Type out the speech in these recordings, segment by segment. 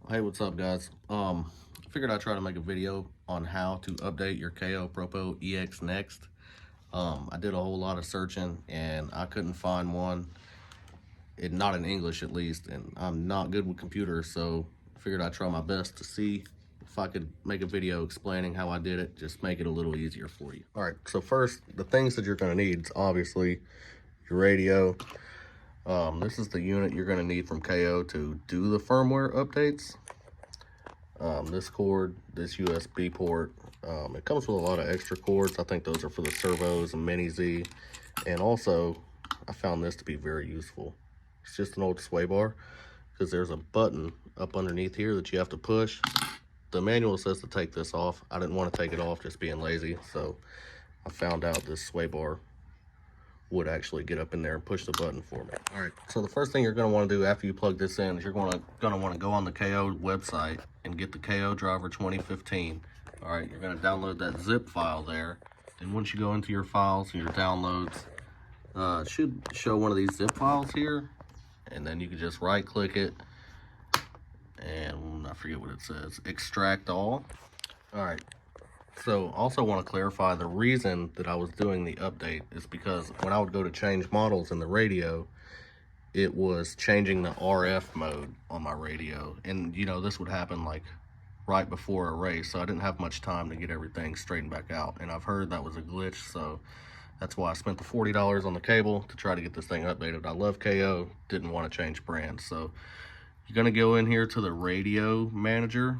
Hey, what's up, guys? I figured I'd try to make a video on how to update your KO Propo EX Next. I did a whole lot of searching and I couldn't find one, not in English at least, and I'm not good with computers, so I figured I'd try my best to see if I could make a video explaining how I did it, just make it a little easier for you. All right, so first, the things that you're gonna need is obviously your radio. This is the unit you're gonna need from KO to do the firmware updates. This cord, this USB port, it comes with a lot of extra cords. I think those are for the servos and mini Z. And also, I found this to be very useful. It's just an old sway bar because there's a button up underneath here that you have to push. The manual says to take this off. I didn't want to take it off, just being lazy. So I found out this sway bar would actually get up in there and push the button for me. All right, so the first thing you're going to want to do after you plug this in is you're going to want to go on the KO website and get the KO driver 2015. All right, you're going to download that zip file there. And once you go into your files and your downloads, it should show one of these zip files here. And then you can just right click it and I forget what it says, extract all. All right. So also want to clarify the reason that I was doing the update is because when I would go to change models in the radio, it was changing the RF mode on my radio. And you know, this would happen like right before a race, so I didn't have much time to get everything straightened back out. And I've heard that was a glitch, so that's why I spent the $40 on the cable to try to get this thing updated. I love KO, didn't want to change brands. So you're gonna go in here to the radio manager,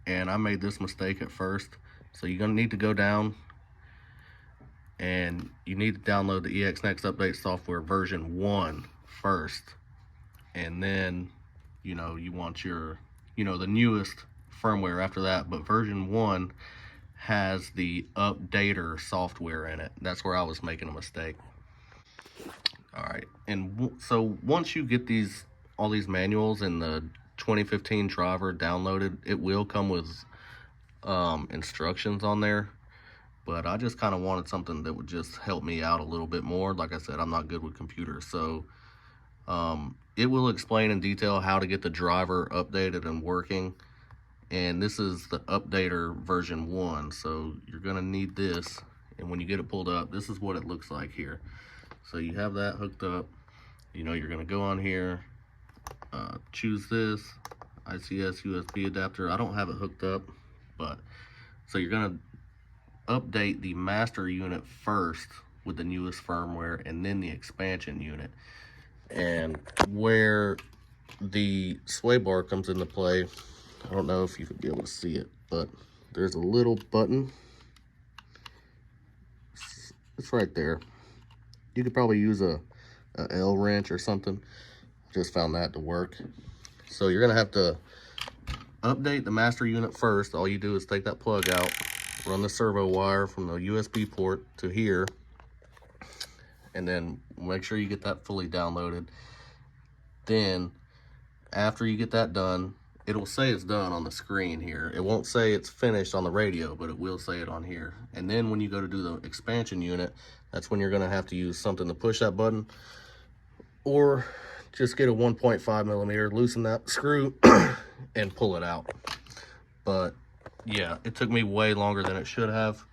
and I made this mistake at first. So you're gonna need to go down and you need to download the EX Next Update software version 1 first. And then, you know, you want your, the newest firmware after that, but version 1 has the updater software in it. That's where I was making a mistake. All right, and so once you get all these manuals and the 2015 driver downloaded, it will come with instructions on there, but I just kind of wanted something that would just help me out a little bit more. Like I said, I'm not good with computers, so it will explain in detail how to get the driver updated and working. And this is the updater version 1, so you're gonna need this. And when you get it pulled up, this is what it looks like here. So you have that hooked up. You're gonna go on here, choose this ICS USB adapter. I don't have it hooked up, but so you're gonna update the master unit first with the newest firmware and then the expansion unit. And where the sway bar comes into play, I don't know if you could be able to see it, but there's a little button. It's right there. You could probably use a L wrench or something. Just found that to work. So you're gonna have to update the master unit first. All you do is take that plug out, run the servo wire from the USB port to here, and then make sure you get that fully downloaded. Then after you get that done, it'll say it's done on the screen here. It won't say it's finished on the radio, but it will say it on here. And then when you go to do the expansion unit, that's when you're gonna have to use something to push that button, or just get a 1.5 millimeter, loosen that screw and pull it out. But yeah, it took me way longer than it should have,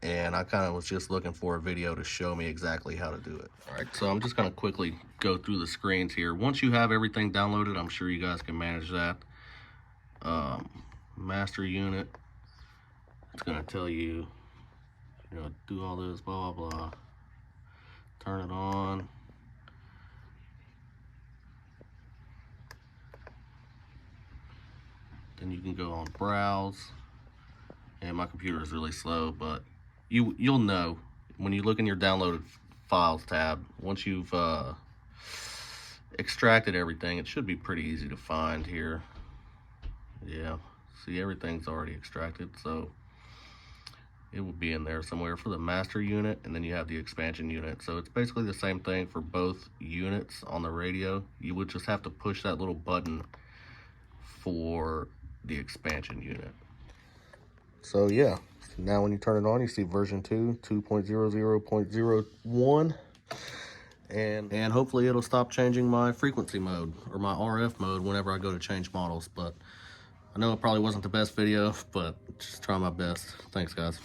and I kind of was just looking for a video to show me exactly how to do it. All right, so I'm just gonna quickly go through the screens here. Once you have everything downloaded, I'm sure you guys can manage that. Master unit, it's gonna tell you, do all this, blah, blah, blah. Turn it on. Then you can go on browse, and my computer is really slow, but you'll know when you look in your downloaded files tab. Once you've extracted everything, it should be pretty easy to find here. Yeah, see, everything's already extracted, so it will be in there somewhere for the master unit, and then you have the expansion unit. So it's basically the same thing for both units on the radio. You would just have to push that little button for the expansion unit. So yeah, now when you turn it on, you see version 2, 2.00.01. and hopefully it'll stop changing my frequency mode or my RF mode whenever I go to change models. But I know it probably wasn't the best video, but just try my best. Thanks, guys.